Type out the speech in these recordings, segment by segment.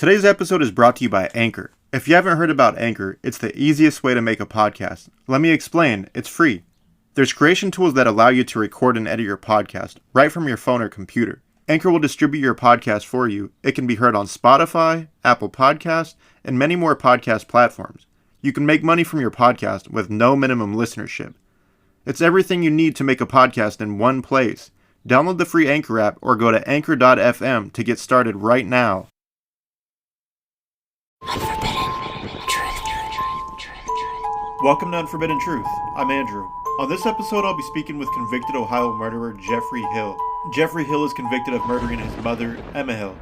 Today's episode is brought to you by Anchor. If you haven't heard about Anchor, it's the easiest way to make a podcast. Let me explain, it's free. There's creation tools that allow you to record and edit your podcast right from your phone or computer. Anchor will distribute your podcast for you. It can be heard on Spotify, Apple Podcasts, and many more podcast platforms. You can make money from your podcast with no minimum listenership. It's everything you need to make a podcast in one place. Download the free Anchor app or go to anchor.fm to get started right now. Unforbidden Truth. Welcome to Unforbidden Truth. I'm Andrew. On this episode, I'll be speaking with convicted Ohio murderer Jeffrey Hill. Jeffrey Hill is convicted of murdering his mother, Emma Hill.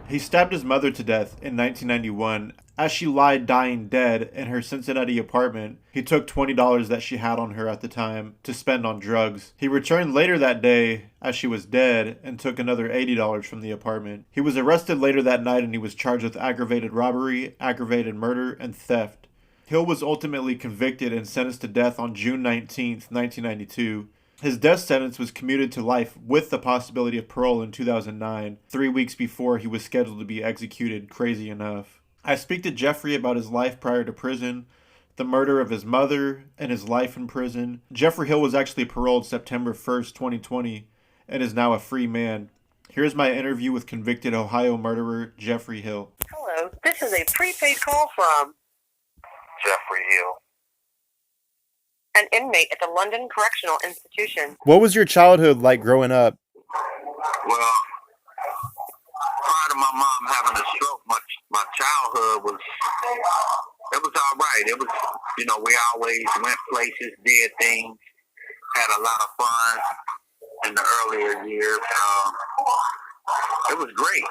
He stabbed his mother to death in 1991. As she lied dying dead in her Cincinnati apartment, he took $20 that she had on her at the time to spend on drugs. He returned later that day as she was dead and took another $80 from the apartment. He was arrested later that night and he was charged with aggravated robbery, aggravated murder, and theft. Hill was ultimately convicted and sentenced to death on June 19, 1992. His death sentence was commuted to life with the possibility of parole in 2009, 3 weeks before he was scheduled to be executed, crazy enough. I speak to Jeffrey about his life prior to prison, the murder of his mother, and his life in prison. Jeffrey Hill was actually paroled September 1st, 2020, and is now a free man. Here's my interview with convicted Ohio murderer Jeffrey Hill. Hello, this is a prepaid call from Jeffrey Hill. an inmate at the London Correctional Institution. What was your childhood like growing up? Well, prior to my mom having a stroke, my childhood was all right. It was, we always went places, did things, had a lot of fun in the earlier years. It was great.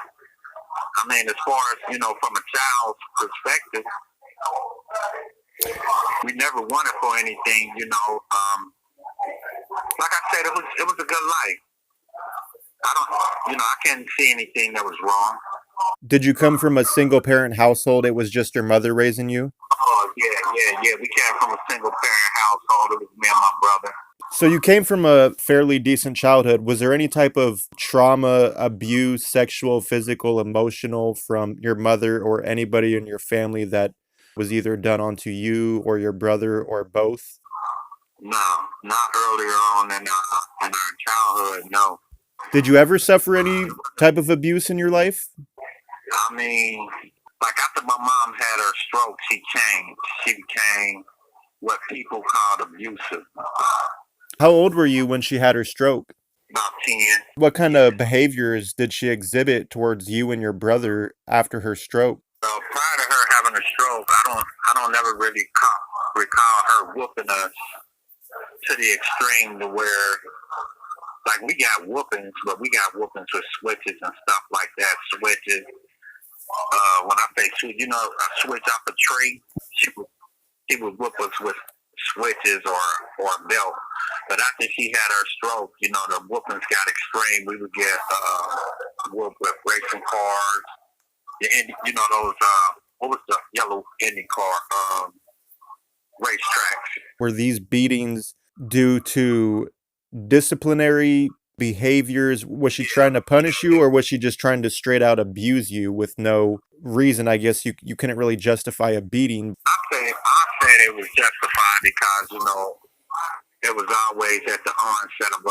I mean, as far as, from a child's perspective, we never wanted for anything, like I said, it was a good life. I can't see anything that was wrong. Did you come from a single-parent household? It was just your mother raising you? Oh, yeah. We came from a single-parent household. It was me and my brother. So you came from a fairly decent childhood. Was there any type of trauma, abuse, sexual, physical, emotional from your mother or anybody in your family that was either done onto you or your brother or both? No, not earlier on in our childhood, no. Did you ever suffer any type of abuse in your life? I mean, like after my mom had her stroke, she changed. She became what people called abusive. How old were you when she had her stroke? About 10. What kind of behaviors did she exhibit towards you and your brother after her stroke? So prior to her having a stroke, I don't never really recall her whooping us to the extreme to where, like, we got whoopings, but we got whoopings with switches and stuff like that. Switches. When I say switch, a switch off a tree, she would whoop us with switches or a belt. But after she had her stroke, the whoopings got extreme. We would get whooped with racing cars. Those, what was the yellow Indy car racetracks? Were these beatings due to disciplinary behaviors? Was she trying to punish you, or was she just trying to straight out abuse you with no reason? I guess you couldn't really justify a beating. I said it was justified because, it was always at the onset of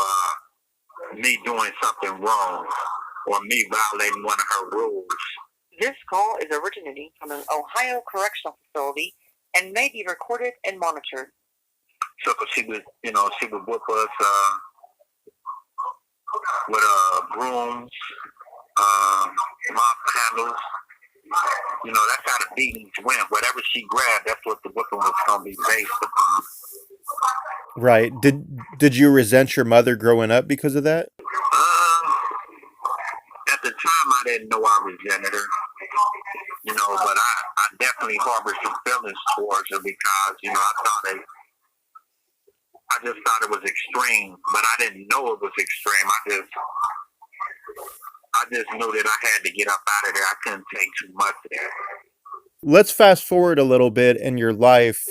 me doing something wrong or me violating one of her rules. This call is originating from an Ohio correctional facility and may be recorded and monitored. So she would whip us with brooms, mop handles. That's how the beatings went. Whatever she grabbed, that's what the whipping was going to be based upon. Right. Did you resent your mother growing up because of that? At the time, I didn't know I resented her. But I definitely harbored some feelings towards her because, I just thought it was extreme, but I didn't know it was extreme. I just knew that I had to get up out of there. I couldn't take too much of that. Let's fast forward a little bit in your life.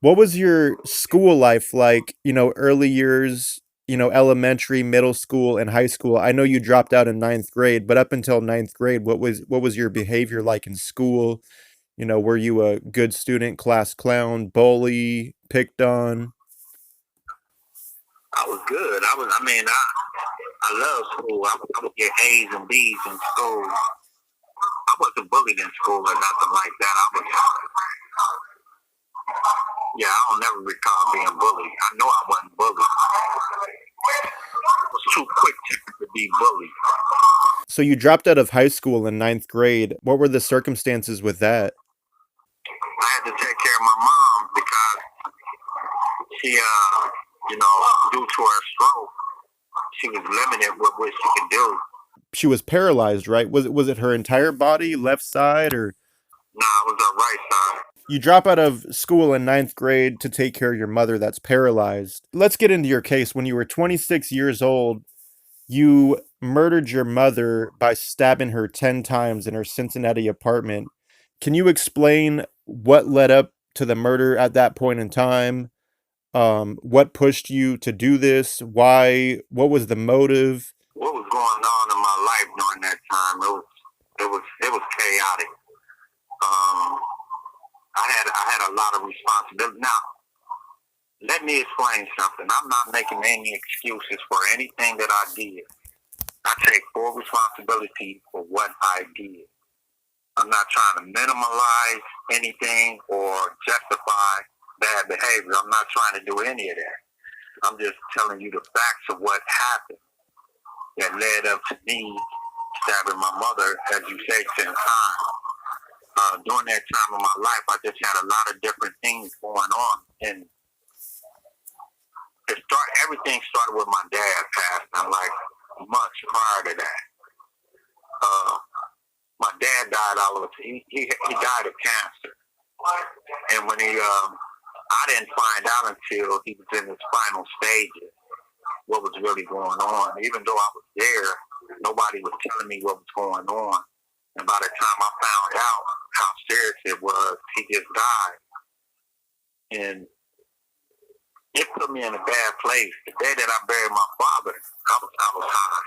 What was your school life like, early years, elementary, middle school, and high school. I know you dropped out in ninth grade, but up until ninth grade, what was your behavior like in school? Were you a good student, class clown, bully, picked on? I was good. I love school. I would get A's and B's in school. I wasn't bullied in school or nothing like that. I don't never recall being bullied. I know I wasn't bullied. I was too quick to be bullied. So you dropped out of high school in ninth grade. What were the circumstances with that? I had to take care of my mom because she, due to her stroke, she was limited with what she could do. She was paralyzed, right? Was it her entire body, left side, or? Nah, it was her right side. You drop out of school in ninth grade to take care of your mother that's paralyzed. Let's get into your case. When you were 26 years old, you murdered your mother by stabbing her 10 times in her Cincinnati apartment. Can you explain what led up to the murder at that point in time? What pushed you to do this? Why? What was the motive? What was going on in my life during that time? It was chaotic. I had a lot of responsibility. Now, let me explain something. I'm not making any excuses for anything that I did. I take full responsibility for what I did. I'm not trying to minimize anything or justify bad behavior. I'm not trying to do any of that. I'm just telling you the facts of what happened that led up to me stabbing my mother, as you say, 10 times. During that time of my life, I just had a lot of different things going on. And everything started with my dad passing, like months prior to that. My dad died he died of cancer. And when I didn't find out until he was in his final stages what was really going on. Even though I was there, nobody was telling me what was going on. And by the time I found out how serious it was, he just died. And it put me in a bad place. The day that I buried my father, I was high.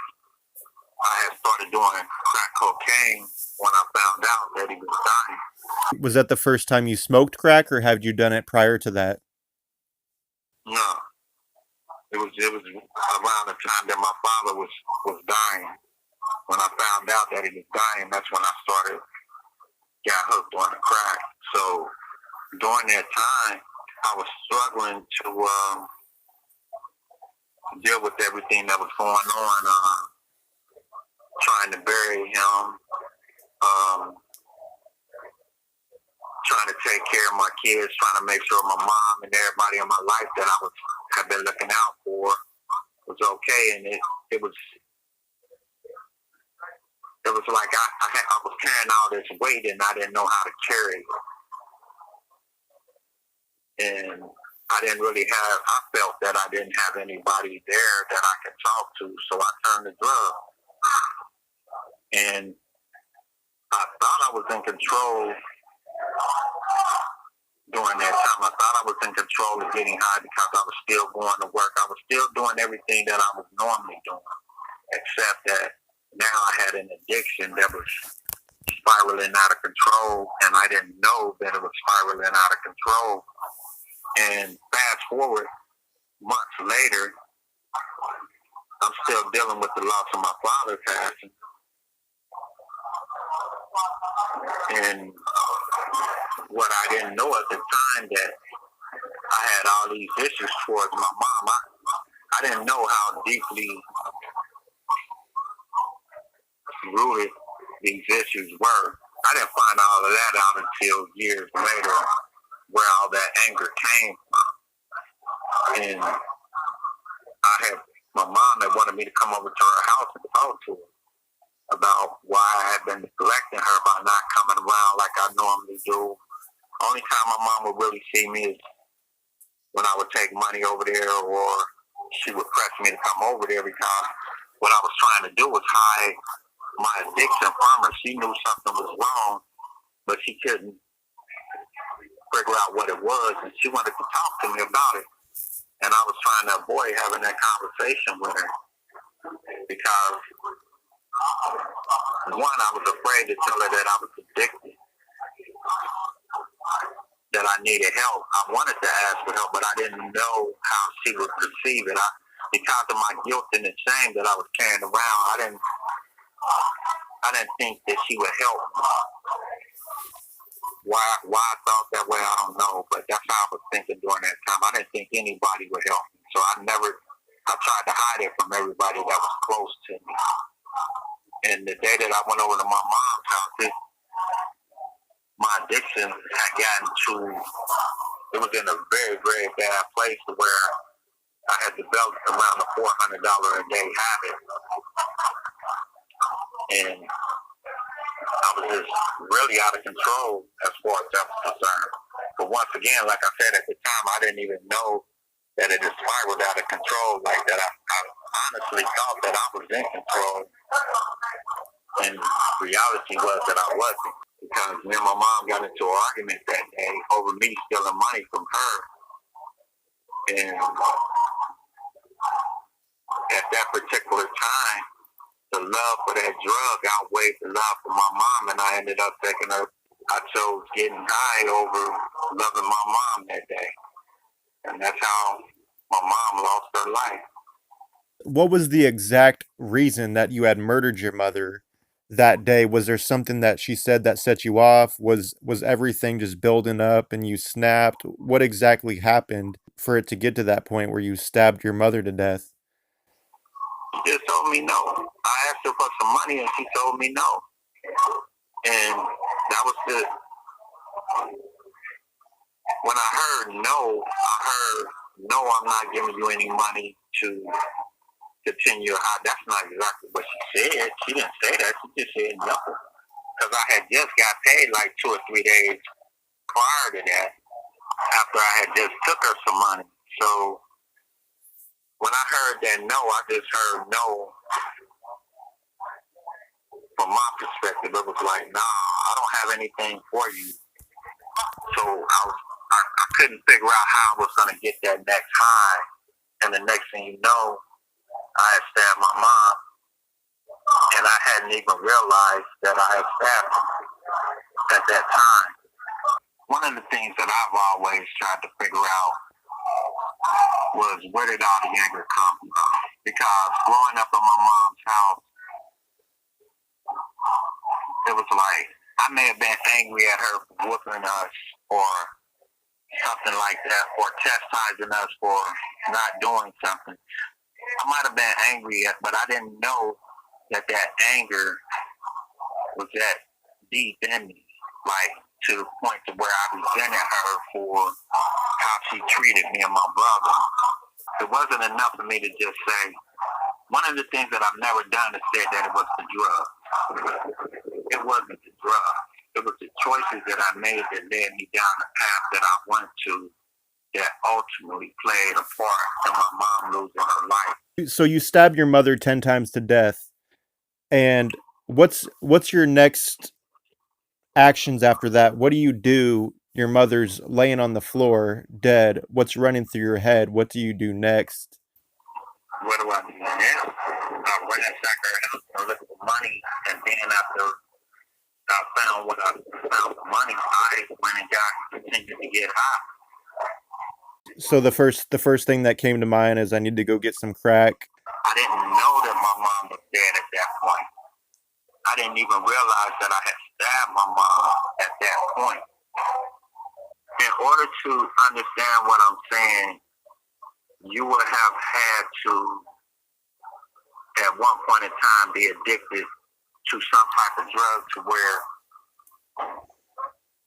I had started doing crack cocaine when I found out that he was dying. Was that the first time you smoked crack, or had you done it prior to that? No. It was around the time that my father was dying. When I found out that he was dying, that's when I got hooked on the crack. So during that time, I was struggling to deal with everything that was going on, trying to bury him, trying to take care of my kids, trying to make sure my mom and everybody in my life that I had been looking out for was okay. And it was like I was carrying all this weight and I didn't know how to carry it. And I felt that I didn't have anybody there that I could talk to, so I turned to drugs. And I thought I was in control during that time. I thought I was in control of getting high because I was still going to work. I was still doing everything that I was normally doing, except that now I had an addiction that was spiraling out of control, and I didn't know that it was spiraling out of control. And fast forward months later, I'm still dealing with the loss of my father passing. And what I didn't know at the time, that I had all these issues towards my mom. I didn't know how deeply rooted these issues were. I didn't find all of that out until years later, where all that anger came from. And I had my mom that wanted me to come over to her house and talk to her about why I had been neglecting her by not coming around like I normally do. Only time my mom would really see me is when I would take money over there, or she would press me to come over there, because what I was trying to do was hide my addiction from her. She knew something was wrong, but she couldn't figure out what it was, and she wanted to talk to me about it. And I was trying to avoid having that conversation with her because, one, I was afraid to tell her that I was addicted, that I needed help. I wanted to ask for help, but I didn't know how she would perceive it. Because of my guilt and the shame that I was carrying around, I didn't think that she would help me. Why I thought that way, I don't know, but that's how I was thinking during that time. I didn't think anybody would help me. So I tried to hide it from everybody that was close to me. And the day that I went over to my mom's house, my addiction had gotten to, it was in a very, very bad place to where I had developed around a $400 a day habit. And I was just really out of control as far as that was concerned. But once again, like I said at the time, I didn't even know that it had spiraled out of control like that. I honestly thought that I was in control. And reality was that I wasn't. Because me and my mom got into an argument that day over me stealing money from her. And at that particular time, the love for that drug outweighed the love for my mom, and I ended up taking her. I chose getting high over loving my mom that day. And that's how my mom lost her life. What was the exact reason that you had murdered your mother that day? Was there something that she said that set you off? Was everything just building up and you snapped? What exactly happened for it to get to that point where you stabbed your mother to death? She just told me no. I asked her for some money and she told me no. And that was the, when I heard no, I'm not giving you any money to continue high. That's not exactly what she said. She didn't say that. She just said no. Because I had just got paid like 2 or 3 days prior to that, after I had just took her some money. So when I heard that no, I just heard no. From my perspective, it was like, nah, I don't have anything for you. So I couldn't figure out how I was going to get that next high. And the next thing you know, I had stabbed my mom. And I hadn't even realized that I had stabbed her at that time. One of the things that I've always tried to figure out was where did all the anger come from? Because growing up in my mom's house, it was like I may have been angry at her for whooping us or something like that, or chastising us for not doing something. I might have been angry at, but I didn't know that anger was that deep in me, like to the point to where I resented her for how she treated me and my brother. It wasn't enough for me to just say, one of the things that I've never done is said that it was the drug. It wasn't the drug. It was the choices that I made that led me down the path that I went to that ultimately played a part in my mom losing her life. So you stabbed your mother 10 times to death. And what's your next actions after that? What do you do? Your mother's laying on the floor, dead. What's running through your head? What do you do next? What do I do now? I ransack her house and look at the money, and then after I found the money, I went and continued to get high. So the first thing that came to mind is I need to go get some crack. I didn't know that my mom was dead at that point. I didn't even realize that I had stabbed my mom at that point. In order to understand what I'm saying, you would have had to, at one point in time, be addicted to some type of drug to where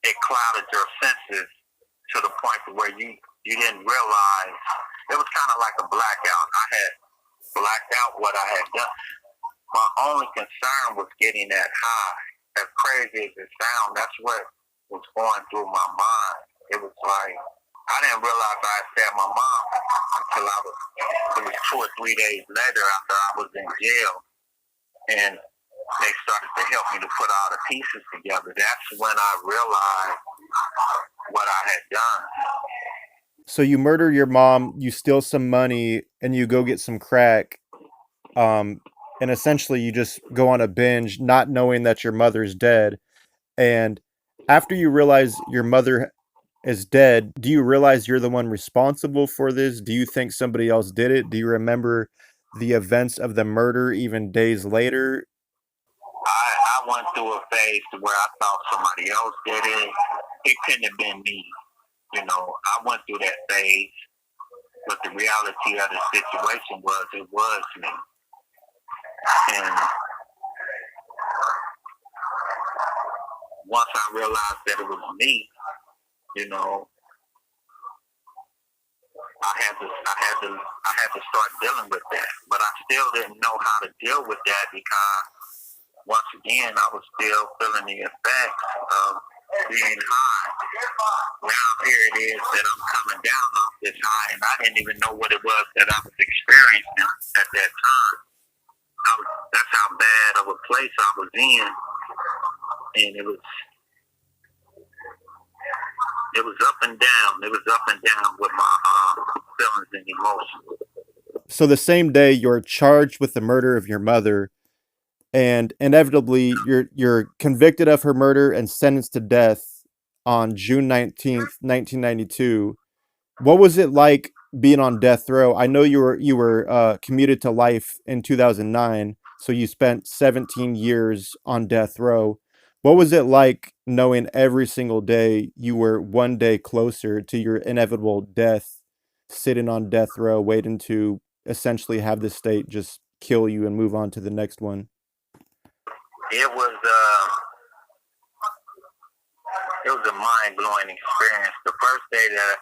it clouded your senses to the point to where you didn't realize. It was kind of like a blackout. I had blacked out what I had done. My only concern was getting that high. As crazy as it sounds, that's what was going through my mind. It was like, I didn't realize I had stabbed my mom until it was 2 or 3 days later after I was in jail. And they started to help me to put all the pieces together. That's when I realized what I had done. So you murder your mom, you steal some money, and you go get some crack. Um, and essentially you just go on a binge, not knowing that your mother's dead. And after you realize your mother is dead, do you realize you're the one responsible for this? Do you think somebody else did it? Do you remember the events of the murder even days later? I went through a phase to where I thought somebody else did it. It couldn't have been me. I went through that phase, but the reality of the situation was it was me. And once I realized that it was me, I had to start dealing with that. But I still didn't know how to deal with that because once again I was still feeling the effects of being high. Now here it is that I'm coming down off this high, and I didn't even know what it was that I was experiencing at that time. That's how bad of a place I was in, and it was up and down. It was up and down with my feelings and emotions. So the same day you're charged with the murder of your mother, and inevitably you're convicted of her murder and sentenced to death on June 19th, 1992. What was it like being on death row? I know you were commuted to life in 2009, so you spent 17 years on death row. What was it like knowing every single day you were one day closer to your inevitable death, sitting on death row, waiting to essentially have the state just kill you and move on to the next one? It was a mind blowing experience. The first day that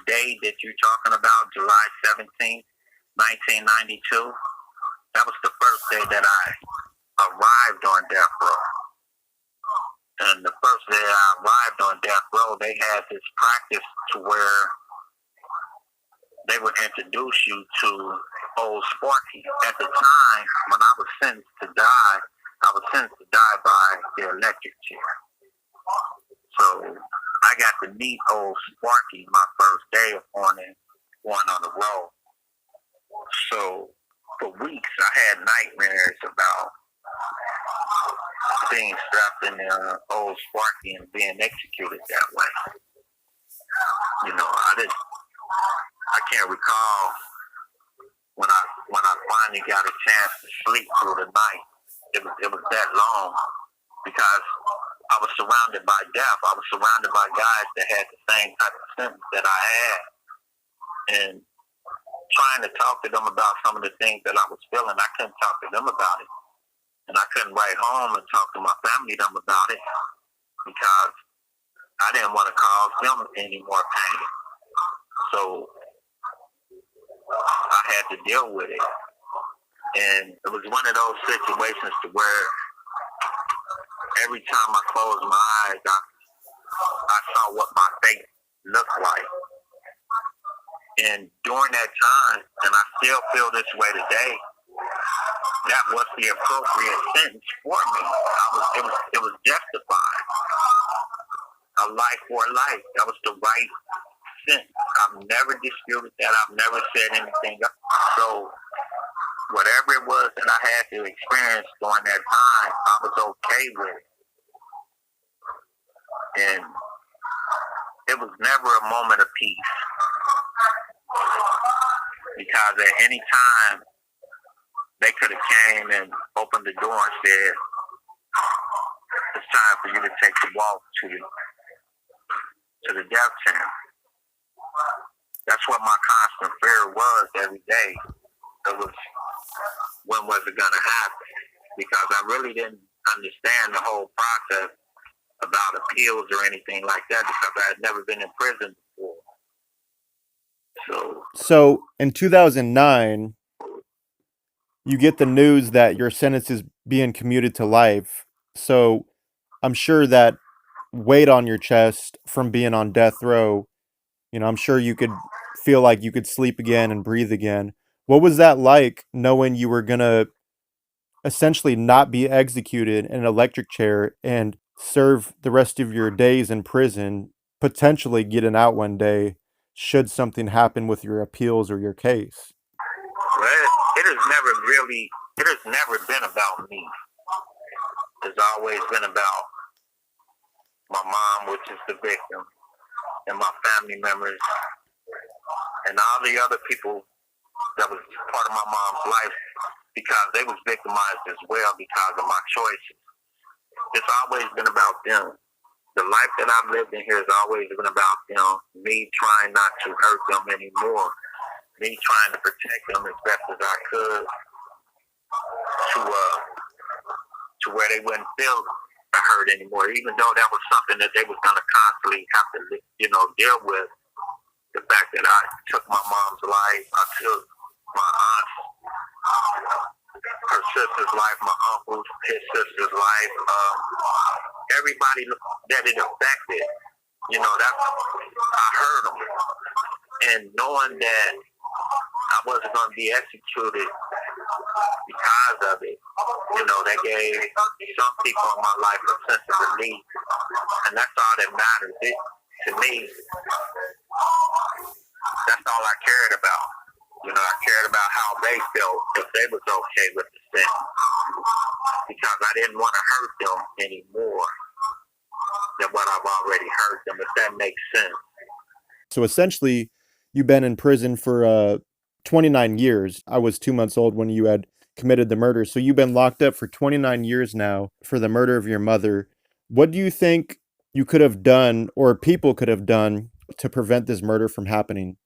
day that you're talking about, July 17th, 1992, that was the first day that I arrived on death row. And the first day I arrived on death row, they had this practice to where they would introduce you to Old Sparky. At the time, when I was sentenced to die, I was sentenced to die by the electric chair. So I got to meet Old Sparky my first day of going on the road. So for weeks, I had nightmares about being strapped in the Old Sparky and being executed that way. I can't recall when I finally got a chance to sleep through the night. It was that long because I was surrounded by death. I was surrounded by guys that had the same type of sentence that I had, and trying to talk to them about some of the things that I was feeling, I couldn't talk to them about it, and I couldn't write home and talk to my family them about it because I didn't want to cause them any more pain. So I had to deal with it. And it was one of those situations to where every time I closed my eyes, I saw what my fate looked like. And during that time, and I still feel this way today, that was the appropriate sentence for me. It was justified. A life for a life. That was the right sentence. I've never disputed that. I've never said anything. So whatever it was that I had to experience during that time, I was okay with it. And it was never a moment of peace. Because at any time, they could have came and opened the door and said, it's time for you to take the walk to the death chamber. That's what my constant fear was every day. It was, when was it going to happen? Because I really didn't understand the whole process about appeals or anything like that because I had never been in prison before. So in 2009, you get the news that your sentence is being commuted to life. So I'm sure that weight on your chest from being on death row, I'm sure you could feel like you could sleep again and breathe again. What was that like knowing you were going to essentially not be executed in an electric chair and serve the rest of your days in prison, potentially getting out one day? should something happen with your appeals or your case? Well, it has never been about me. It's always been about my mom, which is the victim, and my family members, and all the other people that was part of my mom's life, because they was victimized as well because of my choices. It's always been about them. The life that I've lived in here has always been about them, me trying not to hurt them anymore, me trying to protect them as best as I could to where they wouldn't feel hurt anymore, even though that was something that they was going to constantly have to, deal with. The fact that I took my mom's life, I took my aunt's, her sister's life, my uncle's, his sister's life, everybody that it affected, I heard them. And knowing that I wasn't going to be executed because of it, that gave some people in my life a sense of relief. And that's all that matters. To me, that's all I cared about. I cared about how they felt, if they was okay with the sentence, because I didn't want to hurt them any more than what I've already hurt them, if that makes sense. So essentially, you've been in prison for 29 years. I was 2 months old when you had committed the murder. So you've been locked up for 29 years now for the murder of your mother. What do you think you could have done, or people could have done, to prevent this murder from happening?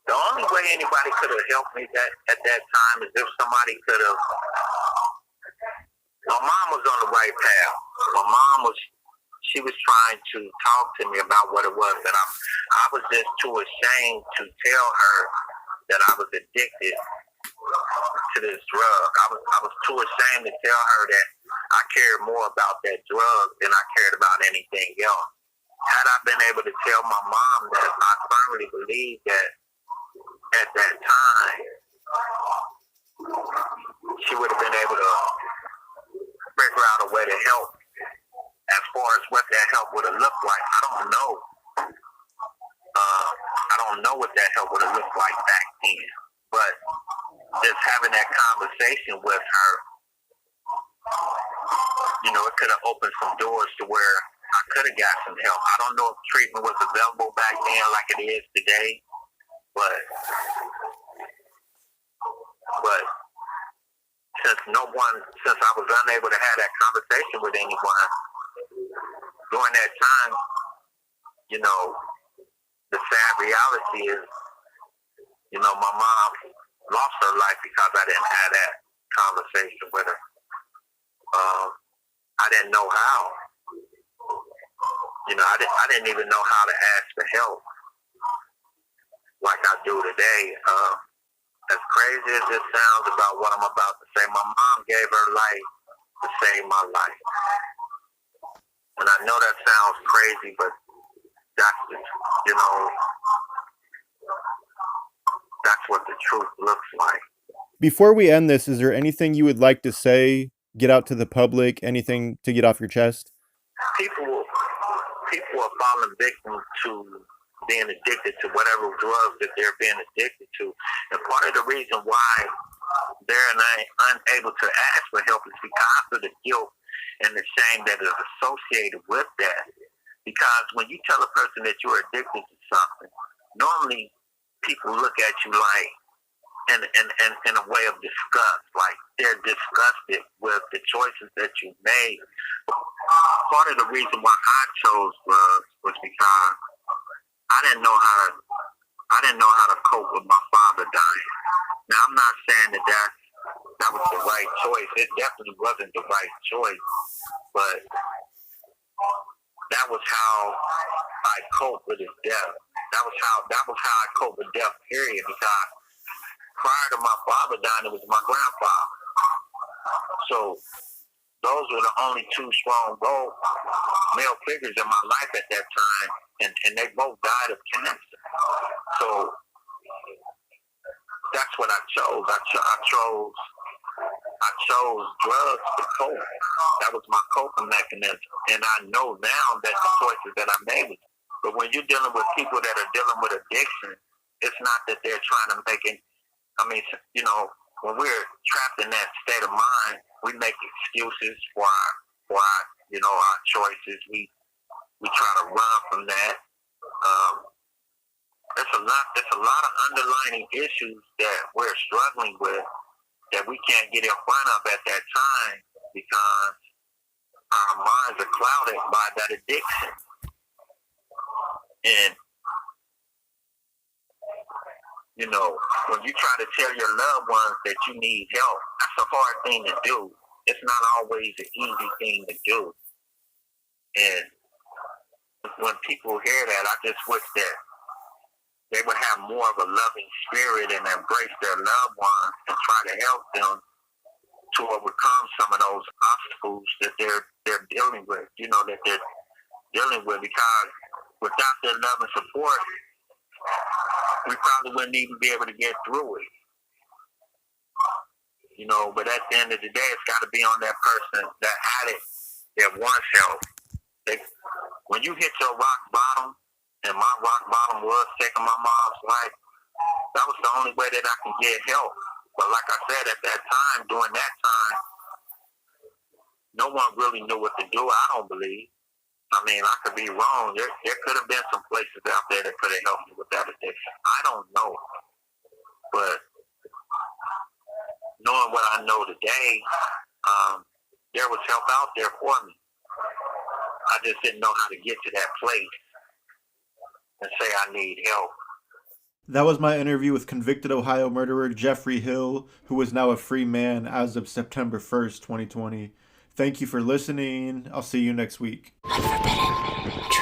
The only way anybody could have helped me at that time is if somebody could have. My mom was on the right path. My mom she was trying to talk to me about what it was that I was just too ashamed to tell her that I was addicted to this drug. I was too ashamed to tell her that I cared more about that drug than I cared about anything else. Had I been able to tell my mom that, I firmly believe that at that time, she would have been able to figure out a way to help. As far as what that help would have looked like, I don't know. I don't know what that help would have looked like back then. But just having that conversation with her, it could have opened some doors to where I could have got some help. I don't know if treatment was available back then like it is today, but since I was unable to have that conversation with anyone during that time, the sad reality is, my mom lost her life because I didn't have that conversation with her. I didn't know how. I didn't even know how to ask for help like I do today. As crazy as this sounds about what I'm about to say, my mom gave her life to save my life. And I know that sounds crazy, but that's what the truth looks like. Before we end this, is there anything you would like to say, get out to the public, anything to get off your chest? People are falling victim to being addicted to whatever drugs that they're being addicted to. And part of the reason why they're unable to ask for help is because of the guilt and the shame that is associated with that. Because when you tell a person that you're addicted to something, normally people look at you like in a way of disgust, like they're disgusted with the choices that you made. Part of the reason why I chose drugs was because I didn't know how to cope with my father dying. Now I'm not saying that was the right choice. It definitely wasn't the right choice, but that was how I coped with his death. That was how I coped with death, period, because prior to my father dying, it was my grandfather. So those were the only two strong male figures in my life at that time, and they both died of cancer. So that's what I chose. I chose drugs to cope. That was my coping mechanism, and I know now that the choices that I made. But when you're dealing with people that are dealing with addiction, there trying to make it. I mean, you know, when we're trapped in that state of mind, we make excuses for you know, our choices. We try to run from that. There's a lot of underlying issues that we're struggling with that we can't get in front of at that time because our minds are clouded by that addiction. And, you know, when you try to tell your loved ones that you need help, that's a hard thing to do. It's not always an easy thing to do. And when people hear that, I just wish that they would have more of a loving spirit and embrace their loved ones and try to help them to overcome some of those obstacles that they're dealing with, you know, that they're dealing with, because without their love and support, we probably wouldn't even be able to get through it. You know, but at the end of the day, it's got to be on that person, that addict that wants help. When you hit your rock bottom, and my rock bottom was taking my mom's life, that was the only way that I can get help. But like I said, at that time, during that time, no one really knew what to do, I don't believe. I mean, I could be wrong. There could have been some places out there that could have helped me with that addiction. I don't know. But knowing what I know today, there was help out there for me. I just didn't know how to get to that place and say I need help. That was my interview with convicted Ohio murderer Jeffrey Hill, who is now a free man as of September 1st, 2020. Thank you for listening. I'll see you next week. Unforbidden.